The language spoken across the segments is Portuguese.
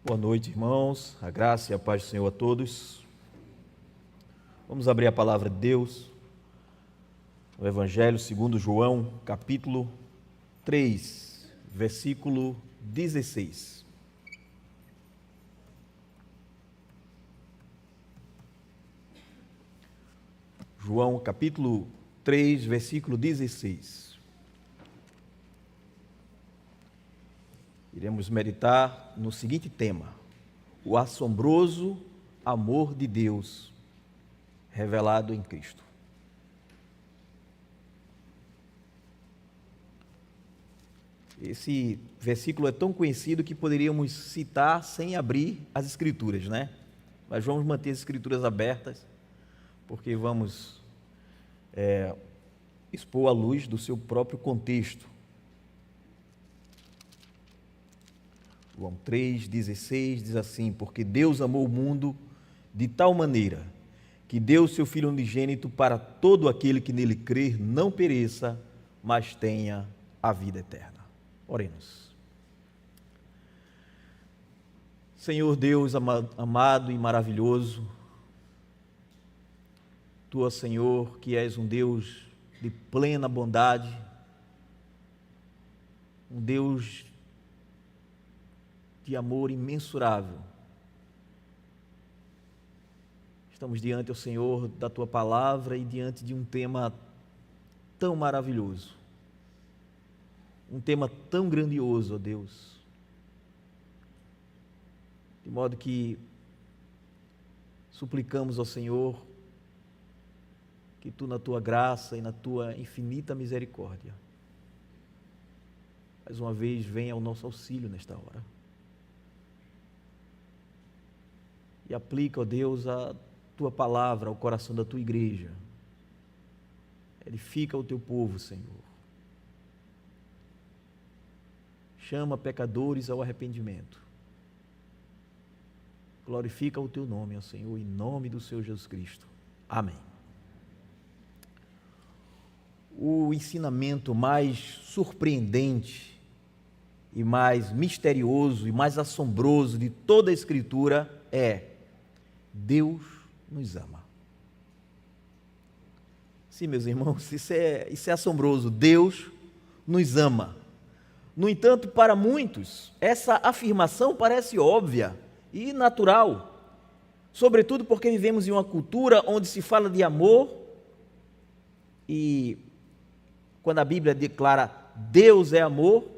Boa noite, irmãos. A graça e a paz do Senhor a todos. Vamos abrir a palavra de Deus no Evangelho segundo João, capítulo 3, versículo 16. João, capítulo 3, versículo 16. Iremos meditar no seguinte tema: o assombroso amor de Deus revelado em Cristo. Esse versículo é tão conhecido que poderíamos citar sem abrir as Escrituras, né? Mas vamos manter as Escrituras abertas, porque vamos expor à luz do seu próprio contexto. João 3,16 diz assim: porque Deus amou o mundo de tal maneira que deu seu Filho unigênito para todo aquele que nele crer não pereça, mas tenha a vida eterna. Oremos. Senhor Deus amado e maravilhoso, Tu, ó Senhor, que és um Deus de plena bondade, um Deus de amor imensurável. Estamos diante, ó Senhor, da Tua palavra e diante de um tema tão maravilhoso, um tema tão grandioso, ó Deus, de modo que suplicamos, ó Senhor, que Tu, na Tua graça e na Tua infinita misericórdia, mais uma vez venha ao nosso auxílio nesta hora. E aplica, ó Deus, a Tua palavra ao coração da Tua igreja. Edifica o Teu povo, Senhor. Chama pecadores ao arrependimento. Glorifica o Teu nome, ó Senhor, em nome do Senhor Jesus Cristo. Amém. O ensinamento mais surpreendente e mais misterioso e mais assombroso de toda a Escritura é: Deus nos ama. Sim, meus irmãos, isso é assombroso. Deus nos ama. No entanto, para muitos, essa afirmação parece óbvia e natural, sobretudo porque vivemos em uma cultura onde se fala de amor e quando a Bíblia declara Deus é amor,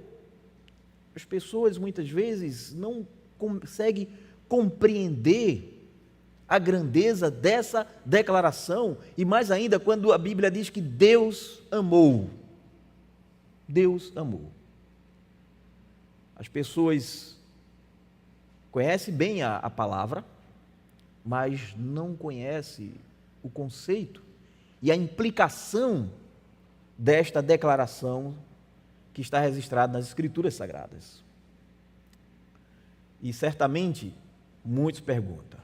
as pessoas muitas vezes não conseguem compreender a grandeza dessa declaração, e mais ainda quando a Bíblia diz que Deus amou. Deus amou. As pessoas conhecem bem a palavra, mas não conhecem o conceito e a implicação desta declaração que está registrada nas Escrituras Sagradas. E certamente muitos perguntam: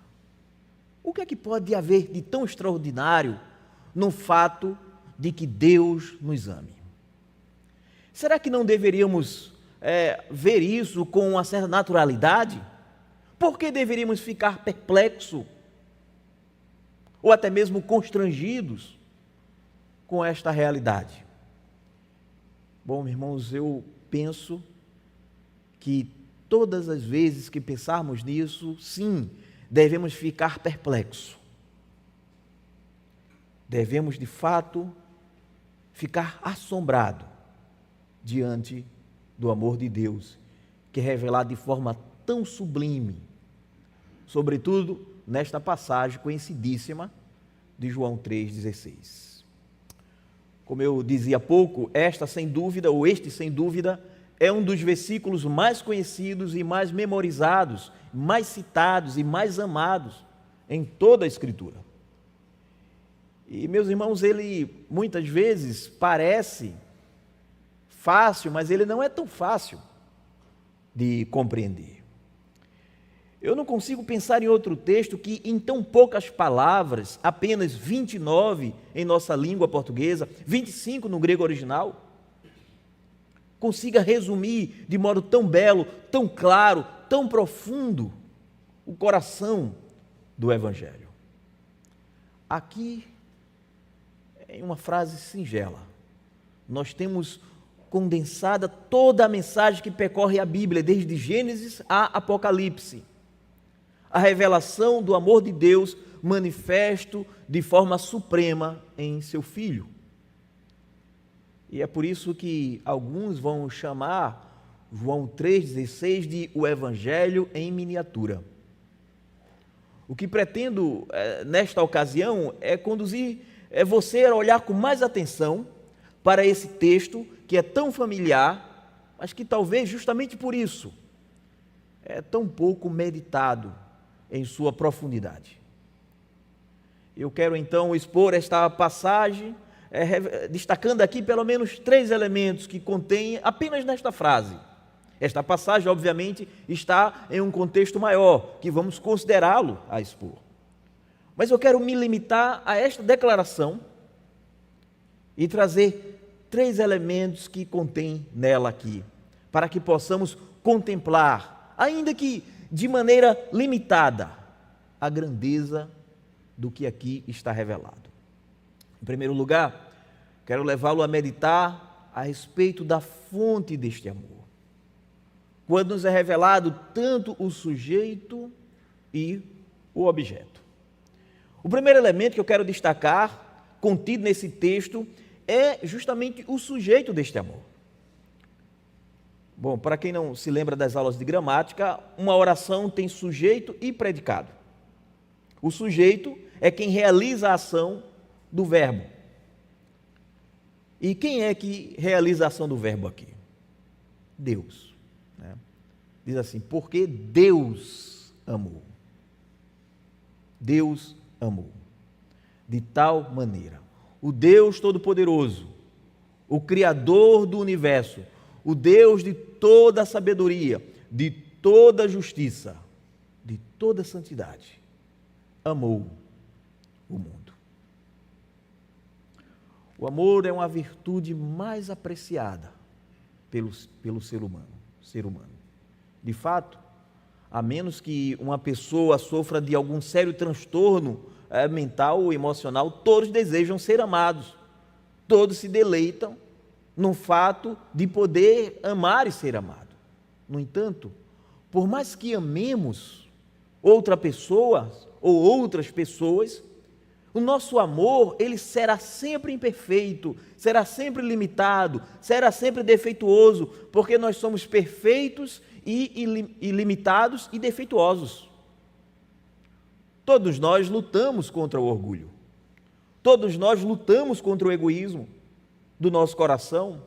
o que é que pode haver de tão extraordinário no fato de que Deus nos ame? Será que não deveríamos ver isso com uma certa naturalidade? Por que deveríamos ficar perplexos ou até mesmo constrangidos com esta realidade? Bom, irmãos, eu penso que todas as vezes que pensarmos nisso, sim, devemos ficar perplexos. Devemos, de fato, ficar assombrados diante do amor de Deus, que é revelado de forma tão sublime, sobretudo nesta passagem conhecidíssima de João 3,16. Como eu dizia há pouco, este, sem dúvida, é um dos versículos mais conhecidos e mais memorizados, mais citados e mais amados em toda a Escritura. E, meus irmãos, ele muitas vezes parece fácil, mas ele não é tão fácil de compreender. Eu não consigo pensar em outro texto que, em tão poucas palavras, apenas 29 em nossa língua portuguesa, 25 no grego original, consiga resumir de modo tão belo, tão claro, tão profundo o coração do Evangelho? Aqui, em uma frase singela, nós temos condensada toda a mensagem que percorre a Bíblia, desde Gênesis a Apocalipse. A revelação do amor de Deus manifesto de forma suprema em seu Filho. E é por isso que alguns vão chamar João 3,16 de o Evangelho em miniatura. O que pretendo nesta ocasião é conduzir você a olhar com mais atenção para esse texto que é tão familiar, mas que talvez justamente por isso é tão pouco meditado em sua profundidade. Eu quero então expor esta passagem, destacando aqui pelo menos 3 elementos que contém apenas nesta frase. Esta passagem, obviamente, está em um contexto maior, que vamos considerá-lo a expor. Mas eu quero me limitar a esta declaração e trazer 3 elementos que contém nela aqui, para que possamos contemplar, ainda que de maneira limitada, a grandeza do que aqui está revelado. Em primeiro lugar, quero levá-lo a meditar a respeito da fonte deste amor. Quando nos é revelado tanto o sujeito e o objeto. O primeiro elemento que eu quero destacar, contido nesse texto, é justamente o sujeito deste amor. Bom, para quem não se lembra das aulas de gramática, uma oração tem sujeito e predicado. O sujeito é quem realiza a ação do verbo. E quem é que realiza a ação do verbo aqui? Deus. Diz assim, porque Deus amou. Deus amou. De tal maneira. O Deus Todo-Poderoso, o Criador do Universo, o Deus de toda a sabedoria, de toda a justiça, de toda a santidade, amou o mundo. O amor é uma virtude mais apreciada pelo ser humano. De fato, a menos que uma pessoa sofra de algum sério transtorno mental ou emocional, todos desejam ser amados, todos se deleitam no fato de poder amar e ser amado. No entanto, por mais que amemos outra pessoa ou outras pessoas, o nosso amor, ele será sempre imperfeito, será sempre limitado, será sempre defeituoso, porque nós somos perfeitos e limitados e defeituosos. Todos nós lutamos contra o orgulho. Todos nós lutamos contra o egoísmo do nosso coração,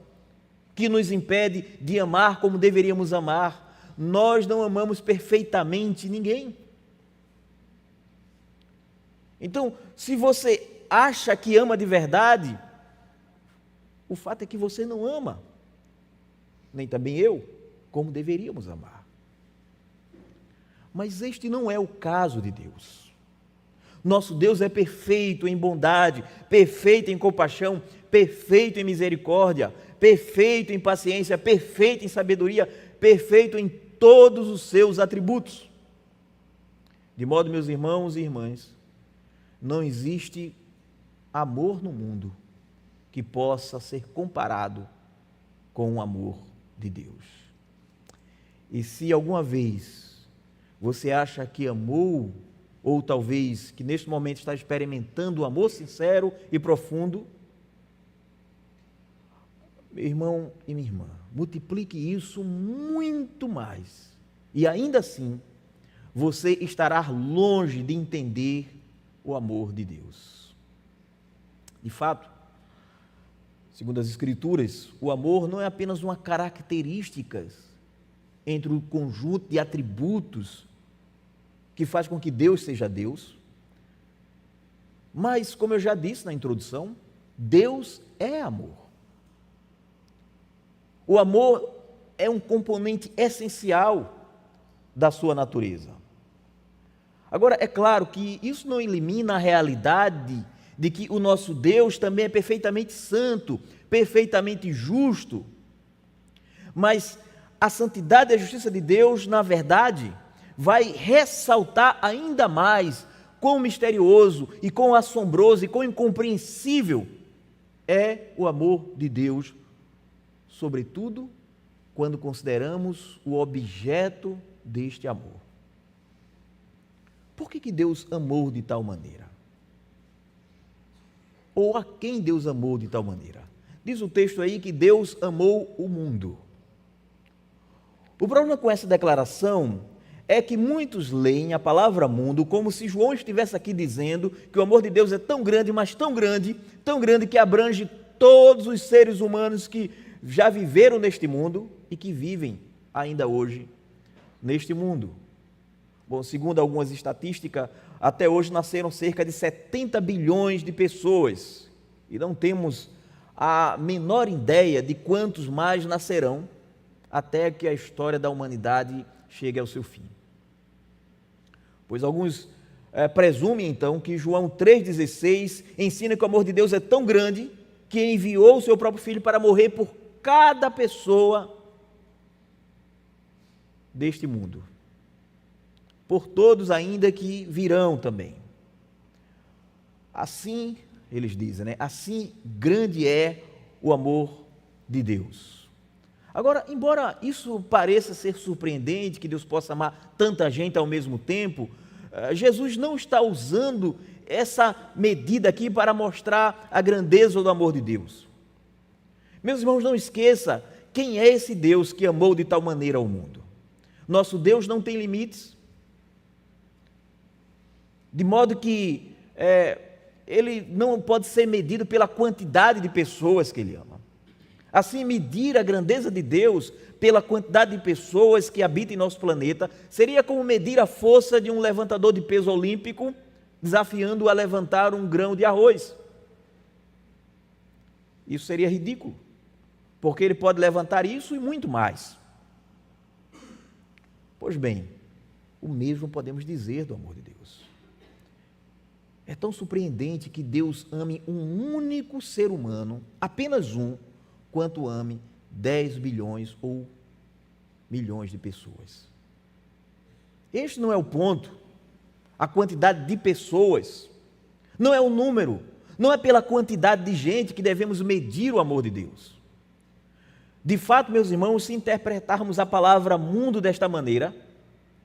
que nos impede de amar como deveríamos amar. Nós não amamos perfeitamente ninguém. Então, se você acha que ama de verdade, o fato é que você não ama, nem também eu, como deveríamos amar. Mas este não é o caso de Deus. Nosso Deus é perfeito em bondade, perfeito em compaixão, perfeito em misericórdia, perfeito em paciência, perfeito em sabedoria, perfeito em todos os seus atributos. De modo, meus irmãos e irmãs, não existe amor no mundo que possa ser comparado com o amor de Deus. E se alguma vez você acha que amou, ou talvez que neste momento está experimentando o amor sincero e profundo, meu irmão e minha irmã, multiplique isso muito mais. E ainda assim, você estará longe de entender o amor de Deus. De fato, segundo as Escrituras, o amor não é apenas uma característica entre o conjunto de atributos que faz com que Deus seja Deus, mas, como eu já disse na introdução, Deus é amor. O amor é um componente essencial da sua natureza. Agora, é claro que isso não elimina a realidade de que o nosso Deus também é perfeitamente santo, perfeitamente justo, mas a santidade e a justiça de Deus, na verdade, vai ressaltar ainda mais quão misterioso e quão assombroso e quão incompreensível é o amor de Deus, sobretudo quando consideramos o objeto deste amor. Por que Deus amou de tal maneira? Ou a quem Deus amou de tal maneira? Diz o texto aí que Deus amou o mundo. O problema com essa declaração é que muitos leem a palavra mundo como se João estivesse aqui dizendo que o amor de Deus é tão grande, mas tão grande que abrange todos os seres humanos que já viveram neste mundo e que vivem ainda hoje neste mundo. Bom, segundo algumas estatísticas, até hoje nasceram cerca de 70 bilhões de pessoas e não temos a menor ideia de quantos mais nascerão até que a história da humanidade chegue ao seu fim. Pois alguns presumem então que João 3,16 ensina que o amor de Deus é tão grande que enviou o seu próprio Filho para morrer por cada pessoa deste mundo, por todos ainda que virão também. Assim, eles dizem, assim grande é o amor de Deus. Agora, embora isso pareça ser surpreendente, que Deus possa amar tanta gente ao mesmo tempo, Jesus não está usando essa medida aqui para mostrar a grandeza do amor de Deus. Meus irmãos, não esqueça quem é esse Deus que amou de tal maneira o mundo. Nosso Deus não tem limites, de modo que ele não pode ser medido pela quantidade de pessoas que ele ama. Assim, medir a grandeza de Deus pela quantidade de pessoas que habitam em nosso planeta seria como medir a força de um levantador de peso olímpico desafiando-o a levantar um grão de arroz. Isso seria ridículo, porque ele pode levantar isso e muito mais. Pois bem, o mesmo podemos dizer do amor de Deus. É tão surpreendente que Deus ame um único ser humano, apenas um, quanto ame 10 bilhões ou milhões de pessoas. Este não é o ponto, a quantidade de pessoas, não é o número, não é pela quantidade de gente que devemos medir o amor de Deus. De fato, meus irmãos, se interpretarmos a palavra mundo desta maneira,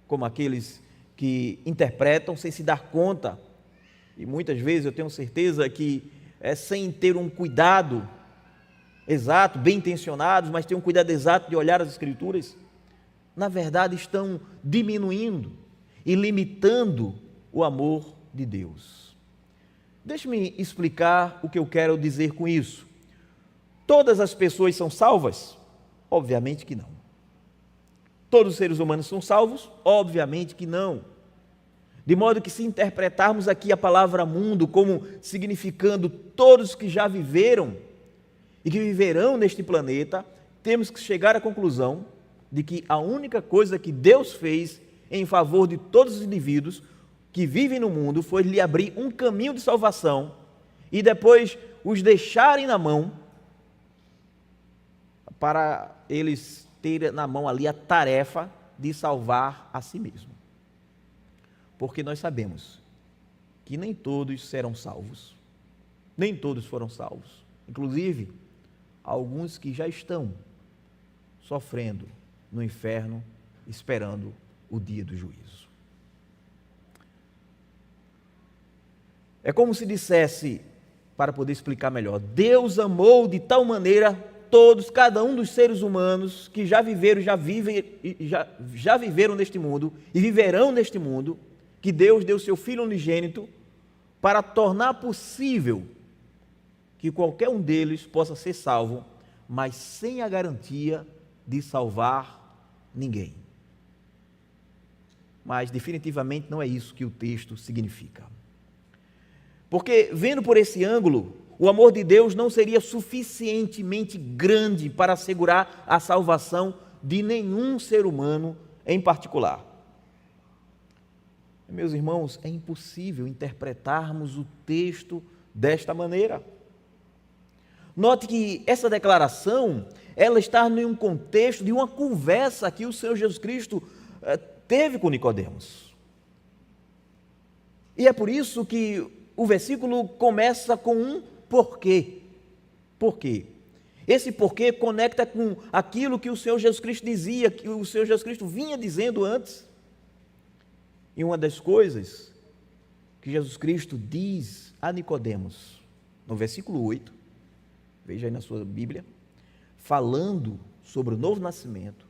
como aqueles que interpretam sem se dar conta, e muitas vezes eu tenho certeza que sem ter um cuidado exato, bem intencionados, mas ter um cuidado exato de olhar as Escrituras, na verdade estão diminuindo e limitando o amor de Deus. Deixe-me explicar o que eu quero dizer com isso. Todas as pessoas são salvas? Obviamente que não. Todos os seres humanos são salvos? Obviamente que não. De modo que, se interpretarmos aqui a palavra mundo como significando todos que já viveram e que viverão neste planeta, temos que chegar à conclusão de que a única coisa que Deus fez em favor de todos os indivíduos que vivem no mundo foi lhe abrir um caminho de salvação e depois os deixarem na mão para eles terem na mão ali a tarefa de salvar a si mesmo. Porque nós sabemos que nem todos serão salvos, nem todos foram salvos, inclusive alguns que já estão sofrendo no inferno, esperando o dia do juízo. É como se dissesse, para poder explicar melhor, Deus amou de tal maneira todos, cada um dos seres humanos que já viveram, já viveram neste mundo e viverão neste mundo, que Deus deu seu Filho unigênito para tornar possível que qualquer um deles possa ser salvo, mas sem a garantia de salvar ninguém. Mas definitivamente não é isso que o texto significa. Porque, vendo por esse ângulo, o amor de Deus não seria suficientemente grande para assegurar a salvação de nenhum ser humano em particular. Meus irmãos, é impossível interpretarmos o texto desta maneira. Note que essa declaração, ela está em um contexto de uma conversa que o Senhor Jesus Cristo teve com Nicodemos. E é por isso que o versículo começa com um porquê. Por quê? Esse porquê conecta com aquilo que o Senhor Jesus Cristo dizia, que o Senhor Jesus Cristo vinha dizendo antes. E uma das coisas que Jesus Cristo diz a Nicodemos, no versículo 8, veja aí na sua Bíblia, falando sobre o novo nascimento,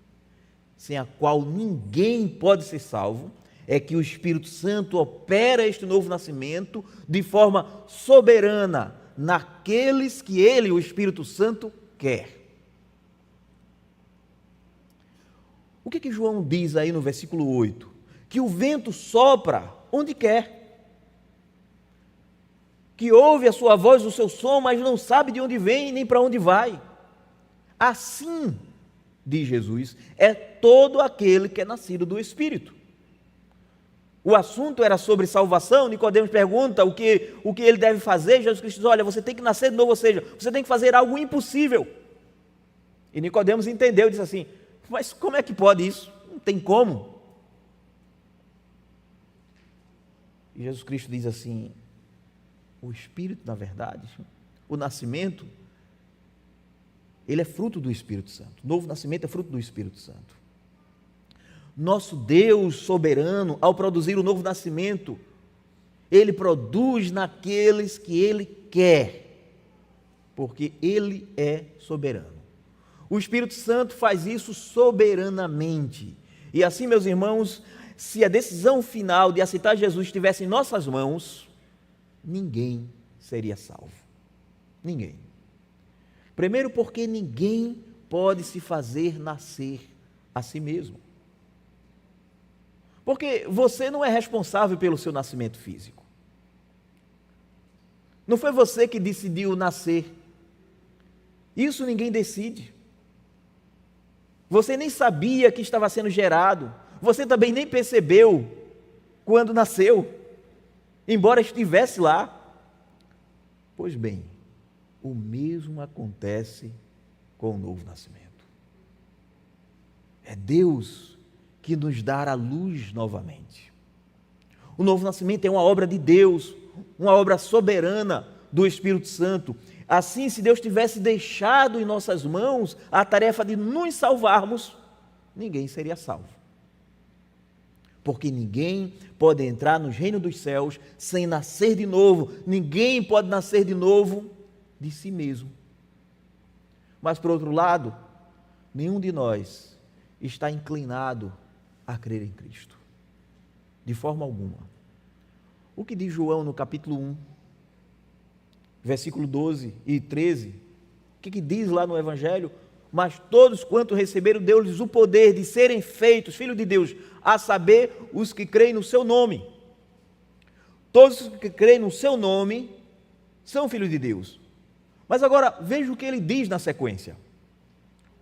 sem a qual ninguém pode ser salvo, é que o Espírito Santo opera este novo nascimento de forma soberana naqueles que ele, o Espírito Santo, quer. O que João diz aí no versículo 8? Que o vento sopra onde quer, que ouve a sua voz, o seu som, mas não sabe de onde vem nem para onde vai. Assim, diz Jesus, é todo aquele que é nascido do Espírito. O assunto era sobre salvação. Nicodemos pergunta o que ele deve fazer. Jesus Cristo diz: olha, você tem que nascer de novo, ou seja, você tem que fazer algo impossível. E Nicodemos entendeu e disse assim: mas como é que pode isso? Não tem como. E Jesus Cristo diz assim: o Espírito, na verdade, o nascimento, ele é fruto do Espírito Santo. O novo nascimento é fruto do Espírito Santo. Nosso Deus soberano, ao produzir o novo nascimento, Ele produz naqueles que Ele quer, porque Ele é soberano. O Espírito Santo faz isso soberanamente. E assim, meus irmãos, se a decisão final de aceitar Jesus estivesse em nossas mãos, ninguém seria salvo. Ninguém. Primeiro, porque ninguém pode se fazer nascer a si mesmo. Porque você não é responsável pelo seu nascimento físico. Não foi você que decidiu nascer. Isso ninguém decide. Você nem sabia que estava sendo gerado. Você também nem percebeu quando nasceu, embora estivesse lá. Pois bem, o mesmo acontece com o novo nascimento. É Deus que nos dá a luz novamente. O novo nascimento é uma obra de Deus, uma obra soberana do Espírito Santo. Assim, se Deus tivesse deixado em nossas mãos a tarefa de nos salvarmos, ninguém seria salvo. Porque ninguém pode entrar no reino dos céus sem nascer de novo. Ninguém pode nascer de novo de si mesmo. Mas, por outro lado, nenhum de nós está inclinado a crer em Cristo, de forma alguma. O que diz João no capítulo 1, versículo 12 e 13, o que diz lá no Evangelho? Mas todos quanto receberam, deu-lhes o poder de serem feitos filhos de Deus, a saber, os que creem no seu nome. Todos os que creem no seu nome são filhos de Deus. Mas agora, veja o que ele diz na sequência: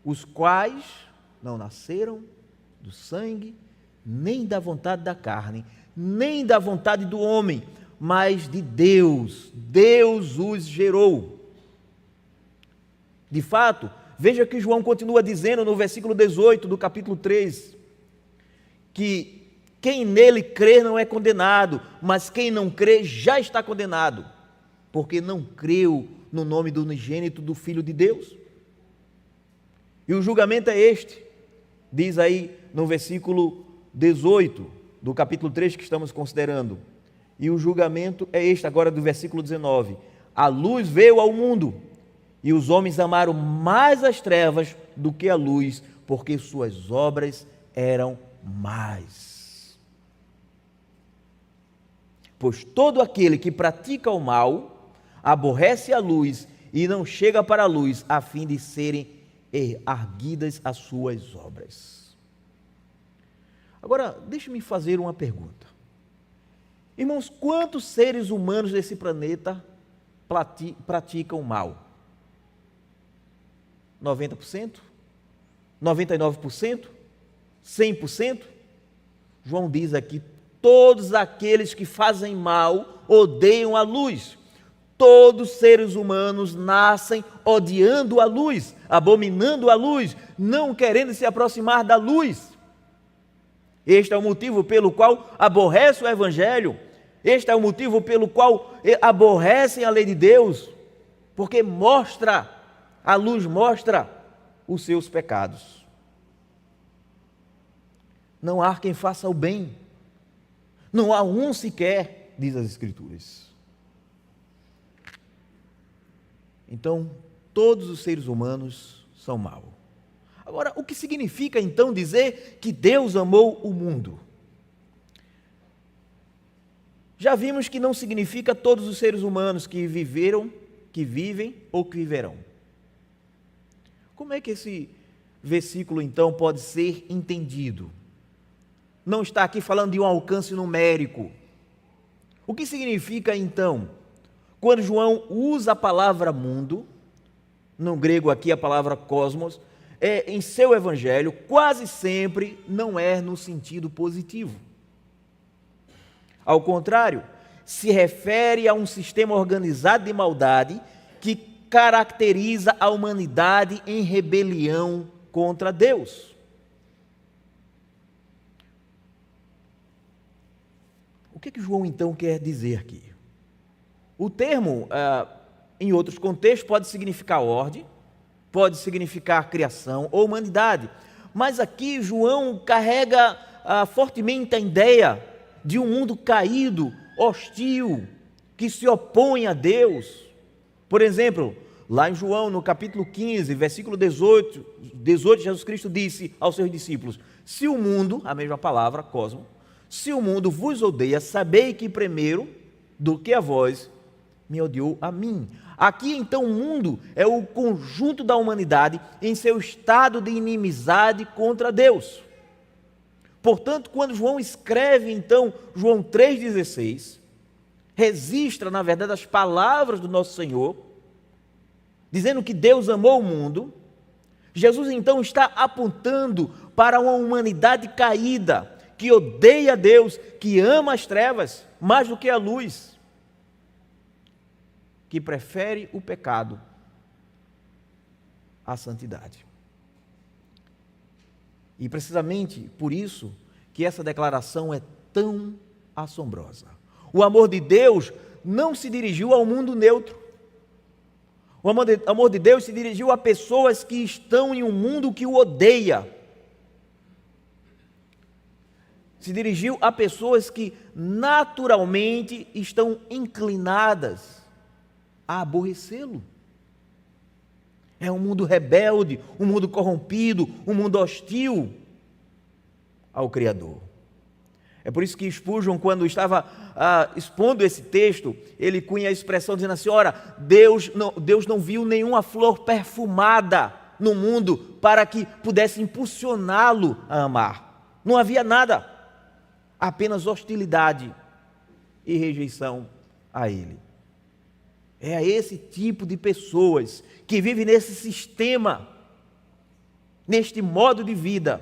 os quais não nasceram do sangue, nem da vontade da carne, nem da vontade do homem, mas de Deus. Deus os gerou. De fato, veja que João continua dizendo no versículo 18 do capítulo 3, que quem nele crê não é condenado, mas quem não crê já está condenado, porque não creu no nome do unigênito do Filho de Deus. E o julgamento é este, diz aí no versículo 18 do capítulo 3 que estamos considerando. E o julgamento é este agora do versículo 19: a luz veio ao mundo, e os homens amaram mais as trevas do que a luz, porque suas obras eram más. Pois todo aquele que pratica o mal aborrece a luz e não chega para a luz, a fim de serem erguidas as suas obras. Agora, deixe-me fazer uma pergunta. Irmãos, quantos seres humanos desse planeta praticam mal? 90%? 99%? 100%? João diz aqui: todos aqueles que fazem mal odeiam a luz. Todos os seres humanos nascem odiando a luz, abominando a luz, não querendo se aproximar da luz. Este é o motivo pelo qual aborrecem o Evangelho. Este é o motivo pelo qual aborrecem a lei de Deus, porque a luz mostra os seus pecados. Não há quem faça o bem, não há um sequer, diz as Escrituras. Então, todos os seres humanos são maus. Agora, o que significa então dizer que Deus amou o mundo? Já vimos que não significa todos os seres humanos que viveram, que vivem ou que viverão. Como é que esse versículo então pode ser entendido? Não está aqui falando de um alcance numérico. O que significa então, quando João usa a palavra mundo, no grego aqui a palavra cosmos, em seu evangelho, quase sempre não é no sentido positivo. Ao contrário, se refere a um sistema organizado de maldade que caracteriza a humanidade em rebelião contra Deus. O que João então quer dizer aqui? O termo, em outros contextos, pode significar ordem, pode significar criação ou humanidade, mas aqui João carrega fortemente a ideia de um mundo caído, hostil, que se opõe a Deus. Por exemplo, lá em João, no capítulo 15, versículo 18, Jesus Cristo disse aos seus discípulos: se o mundo, a mesma palavra, cosmo, se o mundo vos odeia, sabei que primeiro do que a vós, me odiou a mim. Aqui então o mundo é o conjunto da humanidade em seu estado de inimizade contra Deus. Portanto, quando João escreve então João 3,16, registra na verdade as palavras do nosso Senhor, dizendo que Deus amou o mundo, Jesus então está apontando para uma humanidade caída, que odeia Deus, que ama as trevas mais do que a luz, que prefere o pecado à santidade. E precisamente por isso que essa declaração é tão assombrosa. O amor de Deus não se dirigiu ao mundo neutro. O amor de Deus se dirigiu a pessoas que estão em um mundo que o odeia. Se dirigiu a pessoas que naturalmente estão inclinadas a aborrecê-lo. É um mundo rebelde, um mundo corrompido, um mundo hostil ao Criador. É por isso que Spurgeon, quando estava expondo esse texto, ele cunha a expressão dizendo assim: ora, Deus não viu nenhuma flor perfumada no mundo para que pudesse impulsioná-lo a amar. Não havia nada, apenas hostilidade e rejeição a Ele. É a esse tipo de pessoas que vivem nesse sistema, neste modo de vida,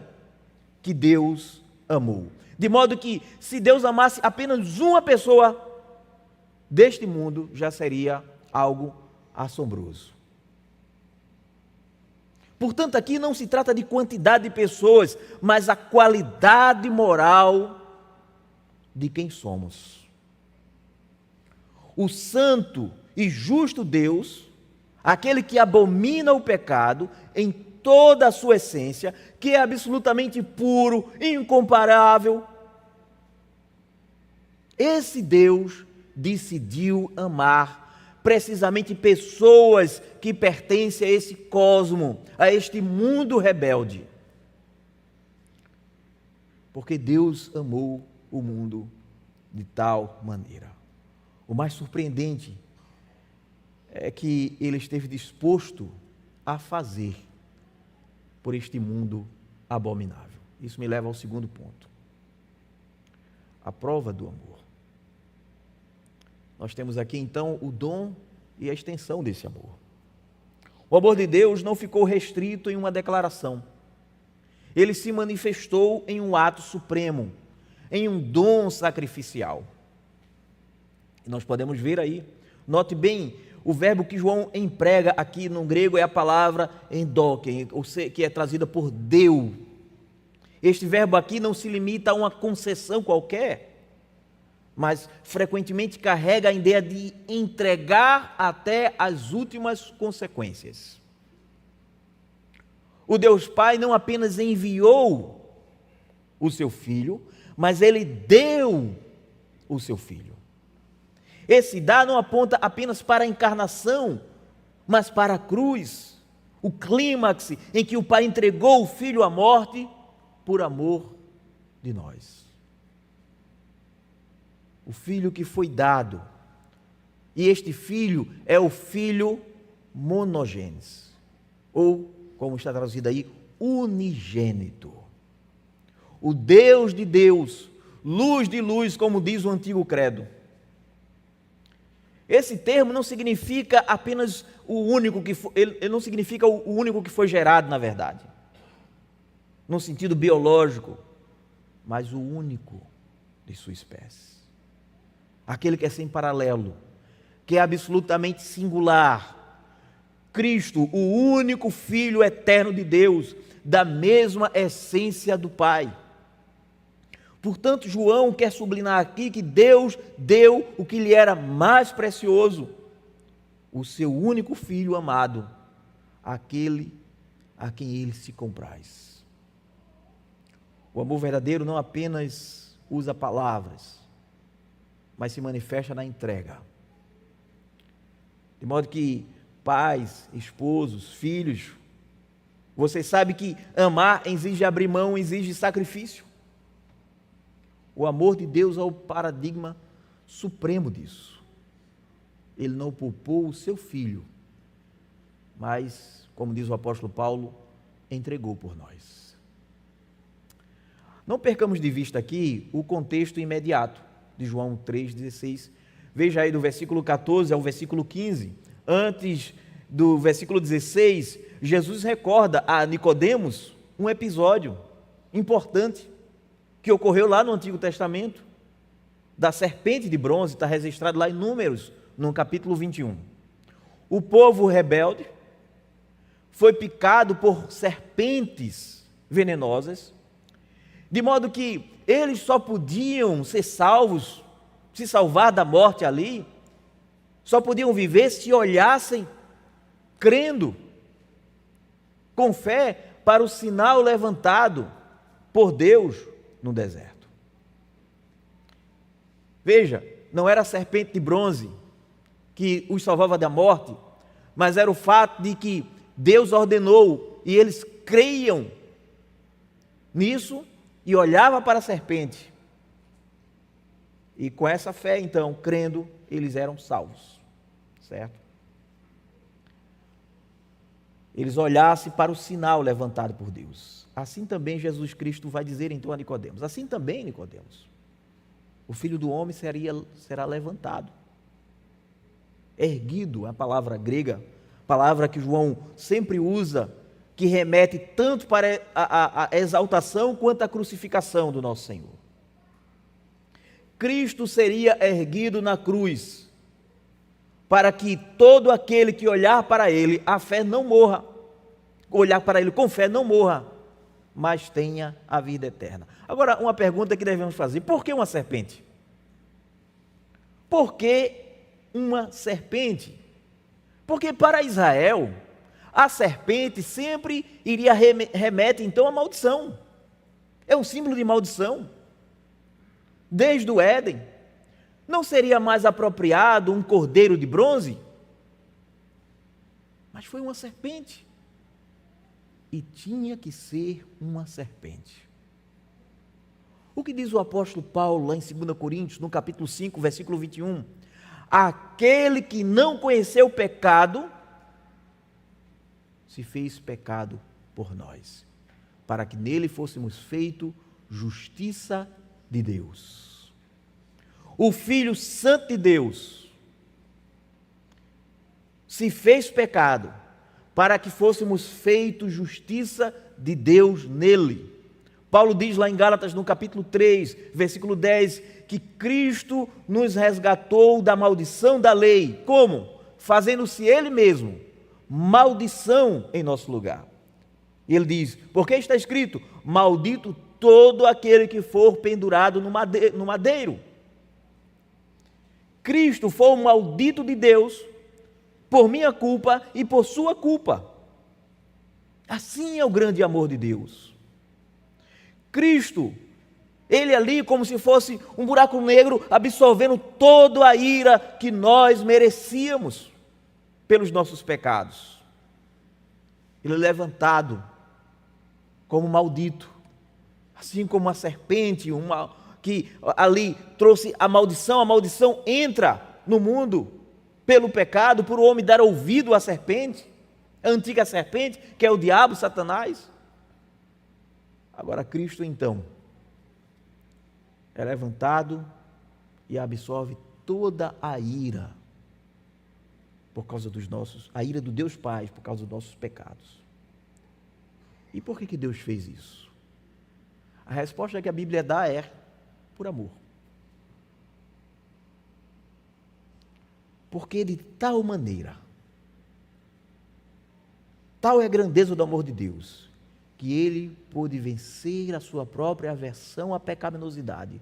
que Deus amou. De modo que, se Deus amasse apenas uma pessoa deste mundo, já seria algo assombroso. Portanto, aqui não se trata de quantidade de pessoas, mas a qualidade moral de quem somos. O santo e justo Deus, aquele que abomina o pecado em toda a sua essência, que é absolutamente puro, incomparável, esse Deus decidiu amar precisamente pessoas que pertencem a esse cosmo, a este mundo rebelde. Porque Deus amou o mundo de tal maneira. O mais surpreendente é que Ele esteve disposto a fazer por este mundo abominável. Isso me leva ao segundo ponto. A prova do amor. Nós temos aqui então o dom e a extensão desse amor. O amor de Deus não ficou restrito em uma declaração. Ele se manifestou em um ato supremo, em um dom sacrificial. E nós podemos ver aí Note bem, o verbo que João emprega aqui no grego é a palavra endoken, que é trazida por deu. Este verbo aqui não se limita a uma concessão qualquer, mas frequentemente carrega a ideia de entregar até as últimas consequências. O Deus Pai não apenas enviou o seu Filho, mas Ele deu o seu Filho. Esse dar não aponta apenas para a encarnação, mas para a cruz, o clímax em que o Pai entregou o Filho à morte por amor de nós. O Filho que foi dado, e este Filho é o Filho monogênes, ou, como está traduzido aí, unigênito. O Deus de Deus, luz de luz, como diz o antigo credo. Esse termo não significa apenas o único que foi, ele não significa o único que foi gerado, na verdade, no sentido biológico, mas o único de sua espécie. Aquele que é sem paralelo, que é absolutamente singular. Cristo, o único Filho eterno de Deus, da mesma essência do Pai. Portanto, João quer sublinhar aqui que Deus deu o que lhe era mais precioso, o seu único Filho amado, aquele a quem ele se compraz. O amor verdadeiro não apenas usa palavras, mas se manifesta na entrega. De modo que pais, esposos, filhos, você sabe que amar exige abrir mão, exige sacrifício. O amor de Deus é o paradigma supremo disso. Ele não poupou o seu Filho, mas, como diz o apóstolo Paulo, entregou por nós. Não percamos de vista aqui o contexto imediato de João 3,16. Veja aí do versículo 14 ao versículo 15. Antes do versículo 16, Jesus recorda a Nicodemos um episódio importante que ocorreu lá no Antigo Testamento, da serpente de bronze, está registrado lá em Números, no capítulo 21. O povo rebelde foi picado por serpentes venenosas, de modo que eles só podiam ser salvos, se salvar da morte ali, só podiam viver se olhassem, crendo, com fé, para o sinal levantado por Deus no deserto. Veja, não era a serpente de bronze que os salvava da morte, mas era o fato de que Deus ordenou e eles creiam nisso e olhavam para a serpente. E com essa fé, então, crendo, eles eram salvos, certo? Eles olhassem para o sinal levantado por Deus. Assim também Jesus Cristo vai dizer então a Nicodemos. Assim também, Nicodemos, o Filho do Homem será levantado. Erguido, a palavra grega, palavra que João sempre usa, que remete tanto para a exaltação quanto a crucificação do nosso Senhor. Cristo seria erguido na cruz, para que todo aquele que olhar para ele, a fé não morra, olhar para ele com fé não morra, mas tenha a vida eterna. Agora, uma pergunta que devemos fazer: por que uma serpente? Por que uma serpente? Porque para Israel, a serpente sempre iria remete então à maldição. É um símbolo de maldição. Desde o Éden, não seria mais apropriado um cordeiro de bronze? Mas foi uma serpente. E tinha que ser uma serpente. O que diz o apóstolo Paulo lá em 2 Coríntios, no capítulo 5, versículo 21? Aquele que não conheceu o pecado, se fez pecado por nós, para que nele fôssemos feito justiça de Deus. O Filho Santo de Deus se fez pecado, para que fôssemos feitos justiça de Deus nele, Paulo diz lá em Gálatas, no capítulo 3, versículo 10, que Cristo nos resgatou da maldição da lei. Como? Fazendo-se Ele mesmo maldição em nosso lugar. E ele diz, porque está escrito, maldito todo aquele que for pendurado no madeiro. Cristo foi o maldito de Deus por minha culpa e por sua culpa. Assim é o grande amor de Deus. Cristo, Ele ali como se fosse um buraco negro, absorvendo toda a ira que nós merecíamos pelos nossos pecados. Ele é levantado como maldito, assim como a serpente, que ali trouxe a maldição entra no mundo pelo pecado, por o homem dar ouvido à serpente, a antiga serpente, que é o diabo, Satanás. Agora Cristo então é levantado e absorve toda a ira por causa a ira do Deus Pai por causa dos nossos pecados. E por que Deus fez isso? A resposta que a Bíblia dá é por amor. Porque de tal maneira, tal é a grandeza do amor de Deus, que Ele pôde vencer a sua própria aversão à pecaminosidade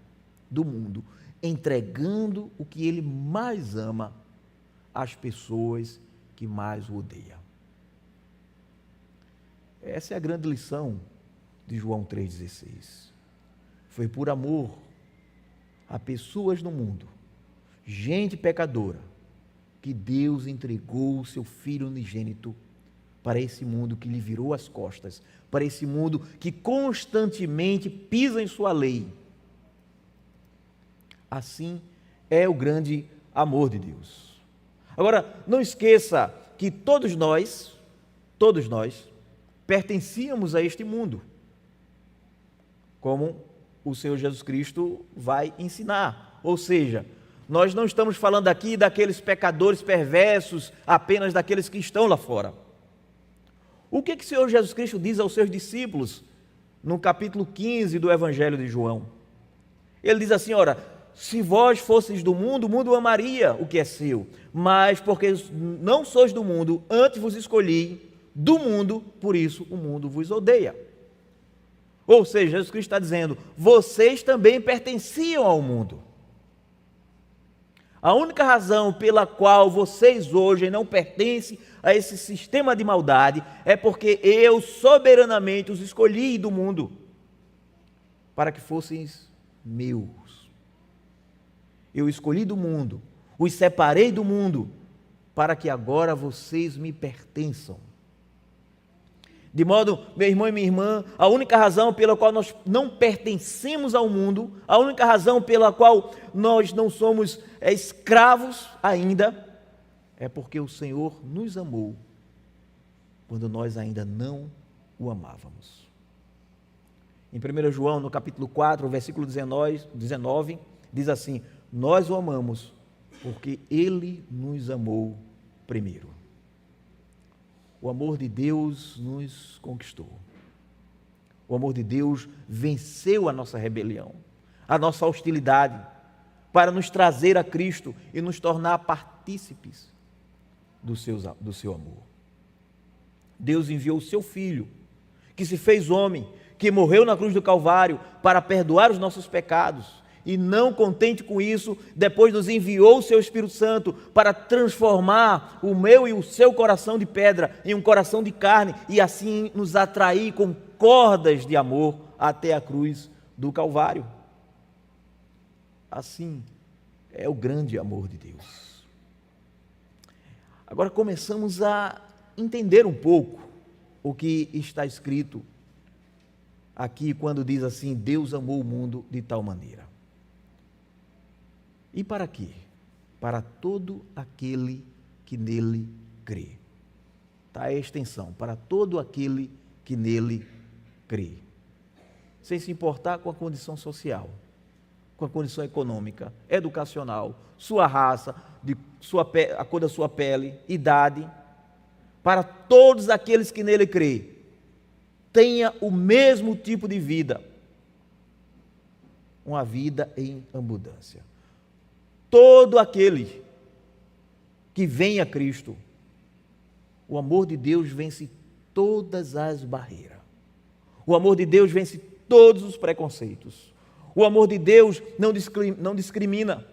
do mundo, entregando o que Ele mais ama às pessoas que mais o odeiam. Essa é a grande lição de João 3,16. Foi por amor a pessoas no mundo, gente pecadora, que Deus entregou o seu Filho unigênito para esse mundo que lhe virou as costas, para esse mundo que constantemente pisa em sua lei. Assim é o grande amor de Deus. Agora, não esqueça que todos nós, pertencíamos a este mundo, como o Senhor Jesus Cristo vai ensinar. Ou seja, nós não estamos falando aqui daqueles pecadores perversos, apenas daqueles que estão lá fora. O que o Senhor Jesus Cristo diz aos seus discípulos no capítulo 15 do Evangelho de João? Ele diz assim, ora, se vós fosseis do mundo, o mundo amaria o que é seu, mas porque não sois do mundo, antes vos escolhi do mundo, por isso o mundo vos odeia. Ou seja, Jesus Cristo está dizendo, vocês também pertenciam ao mundo. A única razão pela qual vocês hoje não pertencem a esse sistema de maldade é porque eu soberanamente os escolhi do mundo para que fossem meus. Eu escolhi do mundo, os separei do mundo para que agora vocês me pertençam. De modo, meu irmão e minha irmã, a única razão pela qual nós não pertencemos ao mundo, a única razão pela qual nós não somos escravos ainda, é porque o Senhor nos amou quando nós ainda não o amávamos. Em 1 João, no capítulo 4, versículo 19, diz assim, nós o amamos porque Ele nos amou primeiro. O amor de Deus nos conquistou. O amor de Deus venceu a nossa rebelião, a nossa hostilidade, para nos trazer a Cristo e nos tornar partícipes do seu amor. Deus enviou o seu Filho, que se fez homem, que morreu na cruz do Calvário para perdoar os nossos pecados. E não contente com isso, depois nos enviou o seu Espírito Santo para transformar o meu e o seu coração de pedra em um coração de carne e assim nos atrair com cordas de amor até a cruz do Calvário. Assim é o grande amor de Deus. Agora começamos a entender um pouco o que está escrito aqui quando diz assim, Deus amou o mundo de tal maneira. E para quê? Para todo aquele que nele crê. Está a extensão, para todo aquele que nele crê. Sem se importar com a condição social, com a condição econômica, educacional, sua raça, a cor da sua pele, idade. Para todos aqueles que nele crê, tenha o mesmo tipo de vida, uma vida em abundância. Todo aquele que vem a Cristo, o amor de Deus vence todas as barreiras. O amor de Deus vence todos os preconceitos. O amor de Deus não discrimina.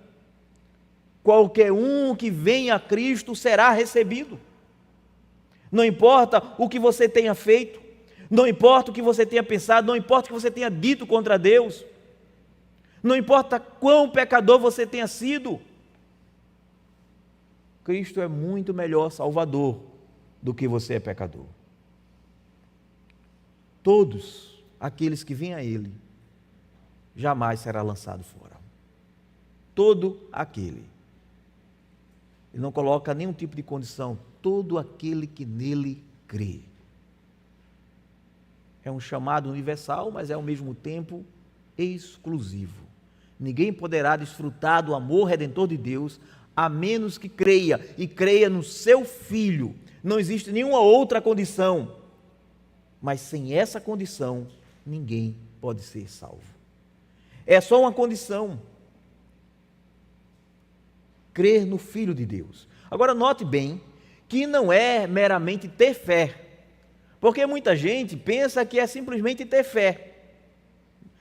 Qualquer um que vem a Cristo será recebido. Não importa o que você tenha feito, não importa o que você tenha pensado, não importa o que você tenha dito contra Deus, não importa quão pecador você tenha sido, Cristo é muito melhor Salvador do que você é pecador. Todos aqueles que vêm a Ele, jamais será lançado fora. Todo aquele. Ele não coloca nenhum tipo de condição. Todo aquele que nele crê. É um chamado universal, mas é ao mesmo tempo exclusivo. Ninguém poderá desfrutar do amor redentor de Deus a menos que creia, e creia no seu Filho. Não existe nenhuma outra condição, mas sem essa condição, ninguém pode ser salvo. É só uma condição: crer no Filho de Deus. Agora note bem que não é meramente ter fé, porque muita gente pensa que é simplesmente ter fé.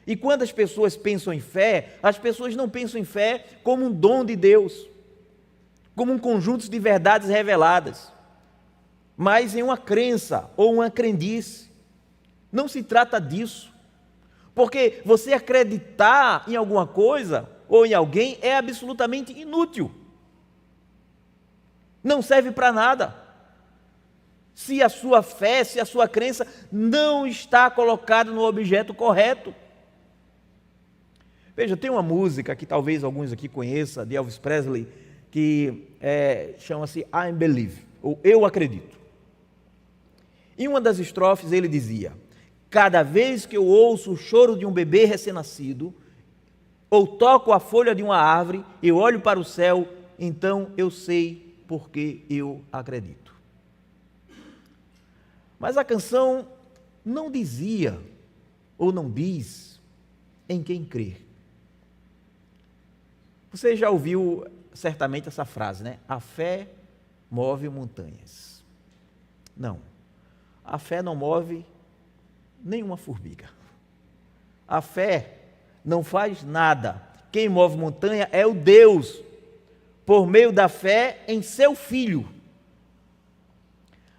E quando as pessoas pensam em fé, as pessoas não pensam em fé como um dom de Deus, como um conjunto de verdades reveladas, mas em uma crença ou uma crendice. Não se trata disso, porque você acreditar em alguma coisa ou em alguém é absolutamente inútil. Não serve para nada. Se a sua fé, se a sua crença não está colocada no objeto correto. Veja, tem uma música que talvez alguns aqui conheçam, de Elvis Presley, que chama-se I Believe, ou Eu Acredito. Em uma das estrofes ele dizia: cada vez que eu ouço o choro de um bebê recém-nascido, ou toco a folha de uma árvore, eu olho para o céu, então eu sei porque eu acredito. Mas a canção não dizia, ou não diz, em quem crer. Você já ouviu certamente essa frase, né? A fé move montanhas. Não, a fé não move nenhuma formiga. A fé não faz nada. Quem move montanha é o Deus, por meio da fé em seu Filho.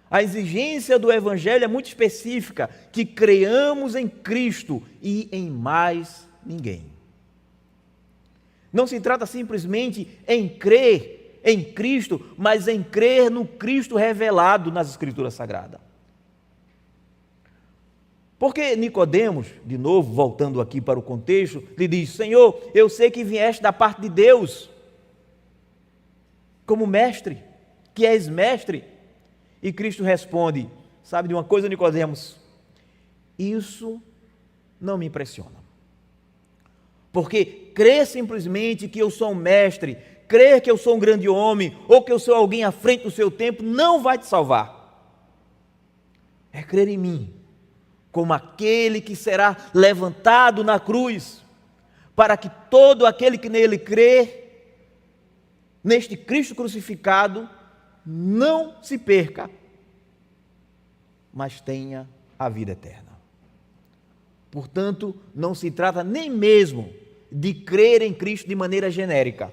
A exigência do Evangelho é muito específica, que creiamos em Cristo e em mais ninguém. Não se trata simplesmente em crer em Cristo, mas em crer no Cristo revelado nas Escrituras Sagradas. Porque Nicodemos, de novo, voltando aqui para o contexto, lhe diz: Senhor, eu sei que vieste da parte de Deus, como mestre, que és mestre. E Cristo responde: sabe de uma coisa, Nicodemos? Isso não me impressiona. Porque crer simplesmente que eu sou um mestre, crer que eu sou um grande homem, ou que eu sou alguém à frente do seu tempo, não vai te salvar. É crer em mim, como aquele que será levantado na cruz, para que todo aquele que nele crê, neste Cristo crucificado, não se perca, mas tenha a vida eterna. Portanto, não se trata nem mesmo de crer em Cristo de maneira genérica.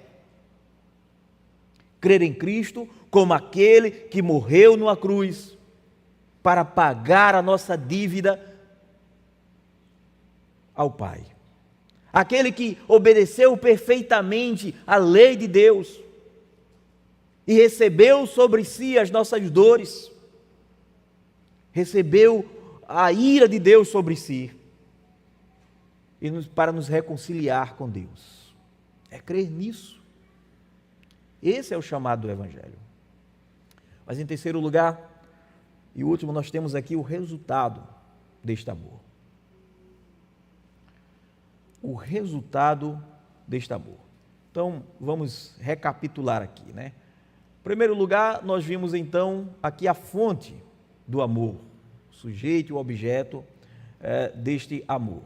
Crer em Cristo como aquele que morreu numa cruz para pagar a nossa dívida ao Pai. Aquele que obedeceu perfeitamente a lei de Deus e recebeu sobre si as nossas dores, recebeu a ira de Deus sobre si, para nos reconciliar com Deus. É crer nisso. Esse é o chamado do Evangelho. Mas em terceiro lugar, e último, nós temos aqui o resultado deste amor. O resultado deste amor. Então, vamos recapitular aqui, né? Em primeiro lugar, nós vimos então aqui a fonte do amor, o sujeito e o objeto deste amor.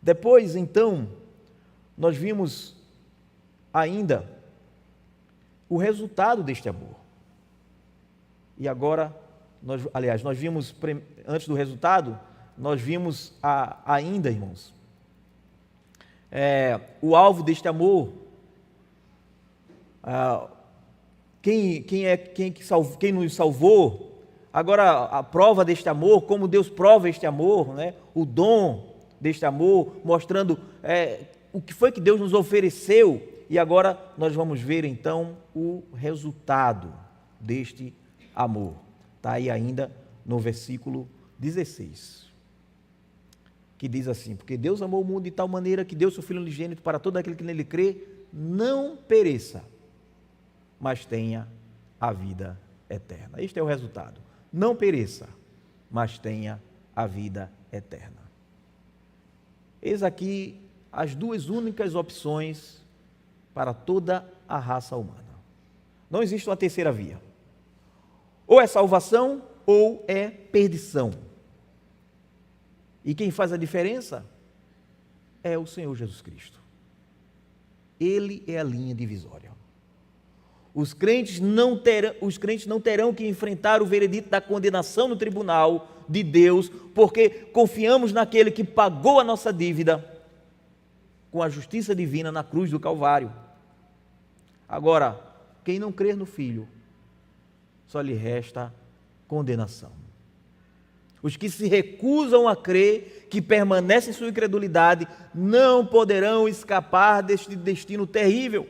Depois, então, nós vimos ainda o resultado deste amor. E agora, nós vimos, antes do resultado, nós vimos ainda, irmãos, o alvo deste amor, quem nos salvou. Agora, a prova deste amor, como Deus prova este amor, né? O dom deste amor, mostrando o que foi que Deus nos ofereceu. E agora nós vamos ver, então, o resultado deste amor. Está aí ainda no versículo 16, que diz assim: porque Deus amou o mundo de tal maneira que deu seu Filho unigênito para todo aquele que nele crê, não pereça, mas tenha a vida eterna. Este é o resultado. Não pereça, mas tenha a vida eterna. Eis aqui as duas únicas opções para toda a raça humana. Não existe uma terceira via. Ou é salvação ou é perdição. E quem faz a diferença é o Senhor Jesus Cristo. Ele é a linha divisória. Os crentes não terão que enfrentar o veredito da condenação no tribunal de Deus, porque confiamos naquele que pagou a nossa dívida com a justiça divina na cruz do Calvário. Agora, quem não crer no Filho, só lhe resta condenação. Os que se recusam a crer, que permanecem em sua incredulidade, não poderão escapar deste destino terrível.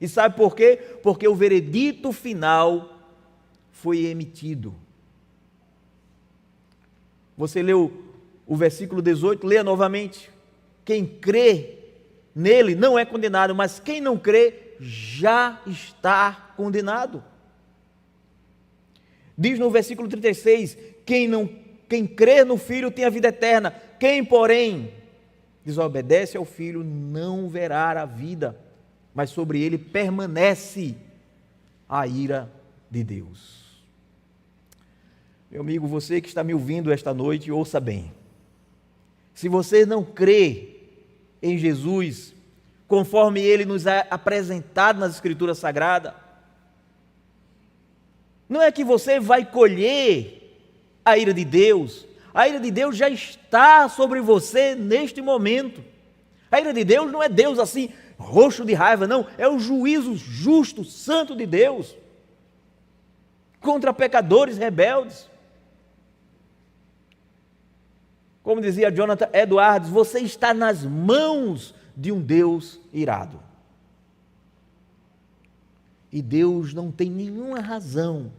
E sabe por quê? Porque o veredito final foi emitido. Você leu o versículo 18, leia novamente. Quem crê nele não é condenado, mas quem não crê já está condenado. Diz no versículo 36, quem crê no Filho tem a vida eterna, quem, porém, desobedece ao Filho não verá a vida, mas sobre ele permanece a ira de Deus. Meu amigo, você que está me ouvindo esta noite, ouça bem. Se você não crê em Jesus, conforme ele nos é apresentado nas Escrituras Sagradas, não é que você vai colher a ira de Deus. A ira de Deus já está sobre você neste momento. A ira de Deus não é Deus assim, roxo de raiva, não. É o juízo justo, santo de Deus contra pecadores rebeldes. Como dizia Jonathan Edwards, você está nas mãos de um Deus irado. E Deus não tem nenhuma razão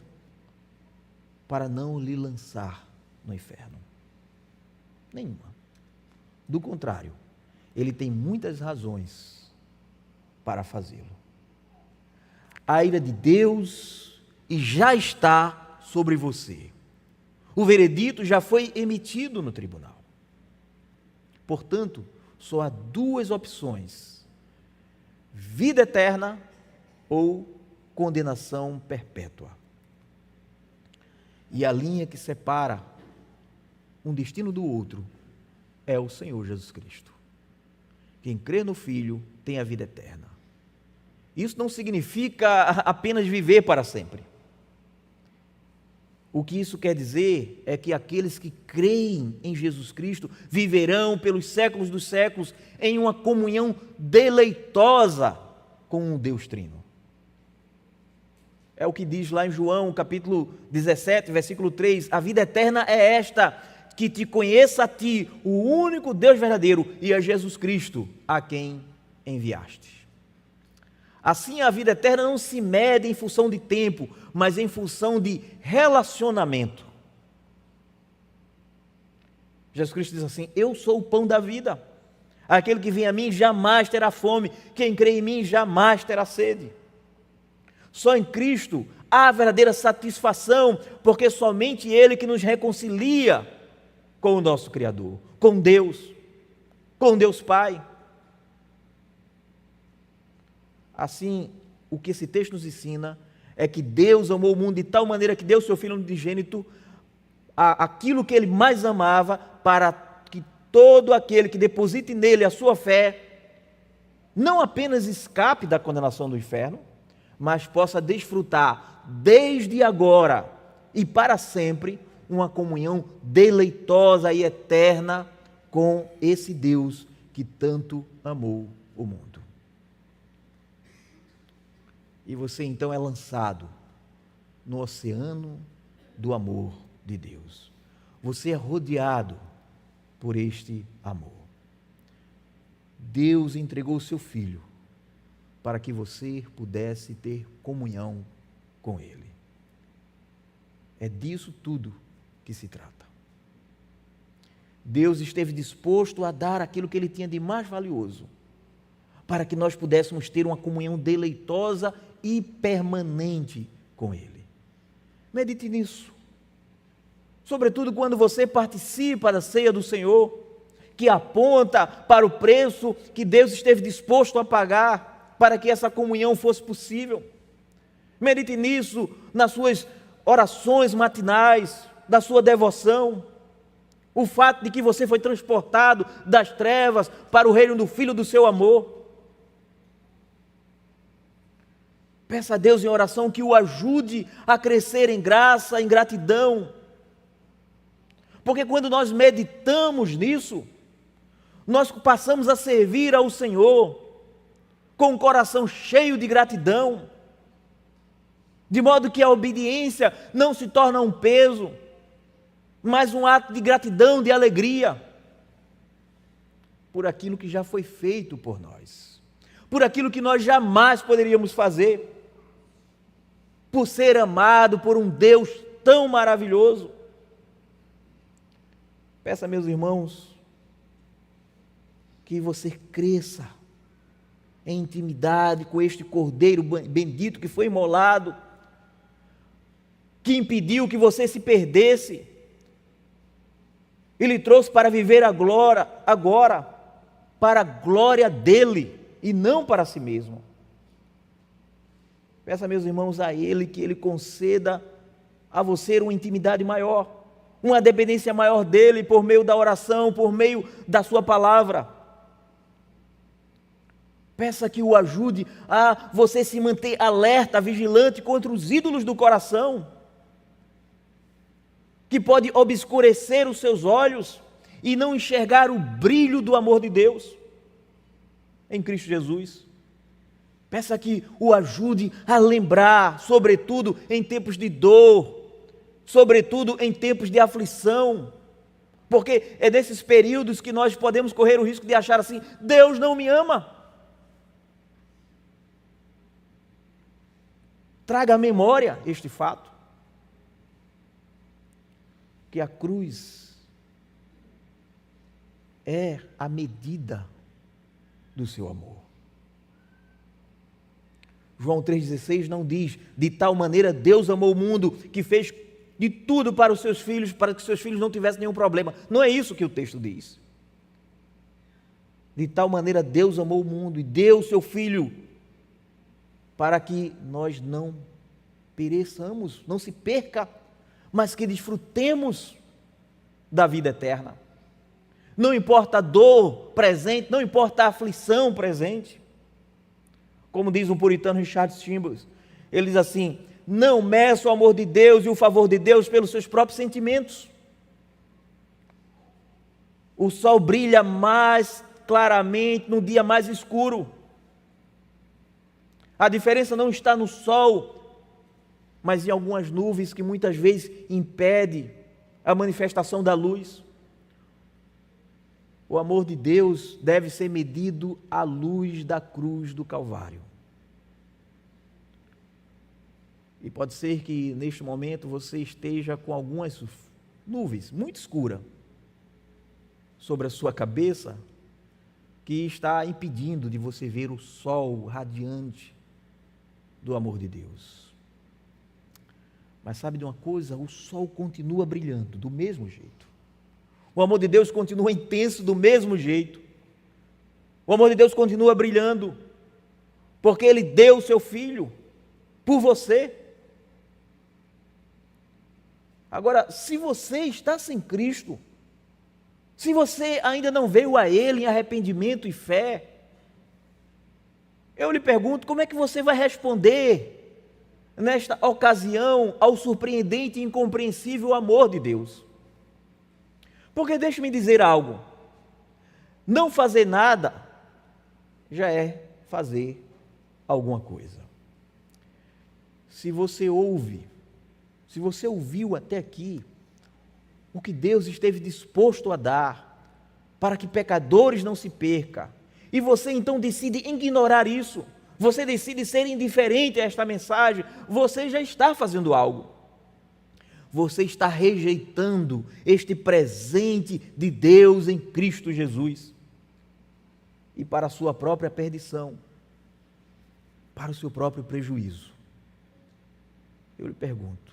para não lhe lançar no inferno. Nenhuma. Do contrário, ele tem muitas razões para fazê-lo. A ira de Deus já está sobre você. O veredito já foi emitido no tribunal. Portanto, só há duas opções: vida eterna ou condenação perpétua. E a linha que separa um destino do outro é o Senhor Jesus Cristo. Quem crê no Filho tem a vida eterna. Isso não significa apenas viver para sempre. O que isso quer dizer é que aqueles que creem em Jesus Cristo viverão pelos séculos dos séculos em uma comunhão deleitosa com o Deus Trino. É o que diz lá em João, capítulo 17, versículo 3, a vida eterna é esta, que te conheça a ti, o único Deus verdadeiro, e a Jesus Cristo, a quem enviaste. Assim, a vida eterna não se mede em função de tempo, mas em função de relacionamento. Jesus Cristo diz assim: eu sou o pão da vida, aquele que vem a mim jamais terá fome, quem crê em mim jamais terá sede. Só em Cristo há verdadeira satisfação, porque somente Ele que nos reconcilia com o nosso Criador, com Deus Pai. Assim, o que esse texto nos ensina é que Deus amou o mundo de tal maneira que deu seu Filho unigênito, aquilo que Ele mais amava, para que todo aquele que deposite nele a sua fé não apenas escape da condenação do inferno, mas possa desfrutar desde agora e para sempre uma comunhão deleitosa e eterna com esse Deus que tanto amou o mundo. E você então é lançado no oceano do amor de Deus. Você é rodeado por este amor. Deus entregou o seu Filho para que você pudesse ter comunhão com Ele. É disso tudo que se trata. Deus esteve disposto a dar aquilo que Ele tinha de mais valioso, para que nós pudéssemos ter uma comunhão deleitosa e permanente com Ele. Medite nisso. Sobretudo quando você participa da ceia do Senhor, que aponta para o preço que Deus esteve disposto a pagar para que essa comunhão fosse possível. Medite nisso nas suas orações matinais, da sua devoção. O fato de que você foi transportado das trevas para o reino do Filho do seu amor. Peça a Deus em oração que o ajude a crescer em graça, em gratidão. Porque quando nós meditamos nisso, nós passamos a servir ao Senhor com o coração cheio de gratidão, de modo que a obediência não se torna um peso, mas um ato de gratidão, de alegria, por aquilo que já foi feito por nós, por aquilo que nós jamais poderíamos fazer, por ser amado por um Deus tão maravilhoso. Peça, meus irmãos, que você cresça em intimidade com este Cordeiro bendito que foi imolado, que impediu que você se perdesse, e lhe trouxe para viver agora, para a glória dele, e não para si mesmo. Peça, meus irmãos, a Ele que Ele conceda a você uma intimidade maior, uma dependência maior dEle, por meio da oração, por meio da sua palavra. Peça que o ajude a você se manter alerta, vigilante contra os ídolos do coração, que pode obscurecer os seus olhos e não enxergar o brilho do amor de Deus em Cristo Jesus. Peça que o ajude a lembrar, sobretudo em tempos de dor, sobretudo em tempos de aflição, porque é nesses períodos que nós podemos correr o risco de achar assim: Deus não me ama. Traga à memória este fato, que a cruz é a medida do seu amor. João 3,16 não diz: de tal maneira Deus amou o mundo que fez de tudo para os seus filhos, para que seus filhos não tivessem nenhum problema. Não é isso que o texto diz. De tal maneira Deus amou o mundo e deu o seu Filho, para que nós não pereçamos, não se perca, mas que desfrutemos da vida eterna. Não importa a dor presente, não importa a aflição presente. Como diz um puritano Richard Chambers, ele diz assim: não meça o amor de Deus e o favor de Deus pelos seus próprios sentimentos. O sol brilha mais claramente no dia mais escuro. A diferença não está no sol, mas em algumas nuvens que muitas vezes impedem a manifestação da luz. O amor de Deus deve ser medido à luz da cruz do Calvário. E pode ser que neste momento você esteja com algumas nuvens muito escuras sobre a sua cabeça, que está impedindo de você ver o sol radiante do amor de Deus. Mas sabe de uma coisa? O sol continua brilhando do mesmo jeito. O amor de Deus continua intenso do mesmo jeito. O amor de Deus continua brilhando, porque Ele deu o seu Filho por você. Agora, se você está sem Cristo, se você ainda não veio a Ele em arrependimento e fé, Eu lhe pergunto, como é que você vai responder nesta ocasião ao surpreendente e incompreensível amor de Deus? Porque deixe-me dizer algo, não fazer nada já é fazer alguma coisa. Se você ouviu até aqui o que Deus esteve disposto a dar para que pecadores não se percam, e você então decide ignorar isso, você decide ser indiferente a esta mensagem, você já está fazendo algo. Você está rejeitando este presente de Deus em Cristo Jesus. E para a sua própria perdição, para o seu próprio prejuízo. Eu lhe pergunto,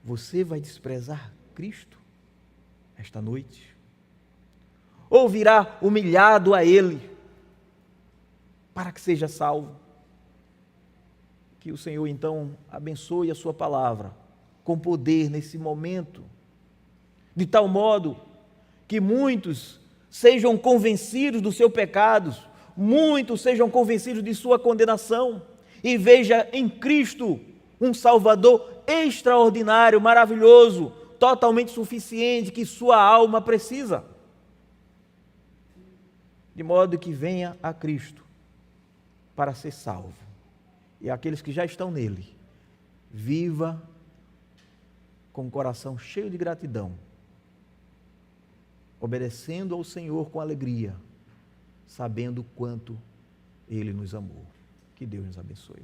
você vai desprezar Cristo esta noite? Ou virá humilhado a Ele para que seja salvo? Que o Senhor então abençoe a sua palavra com poder nesse momento, de tal modo que muitos sejam convencidos do seu pecado, muitos sejam convencidos de sua condenação e veja em Cristo um Salvador extraordinário, maravilhoso, totalmente suficiente que sua alma precisa. De modo que venha a Cristo para ser salvo. E aqueles que já estão nele, viva com o coração cheio de gratidão, obedecendo ao Senhor com alegria, sabendo quanto Ele nos amou. Que Deus nos abençoe.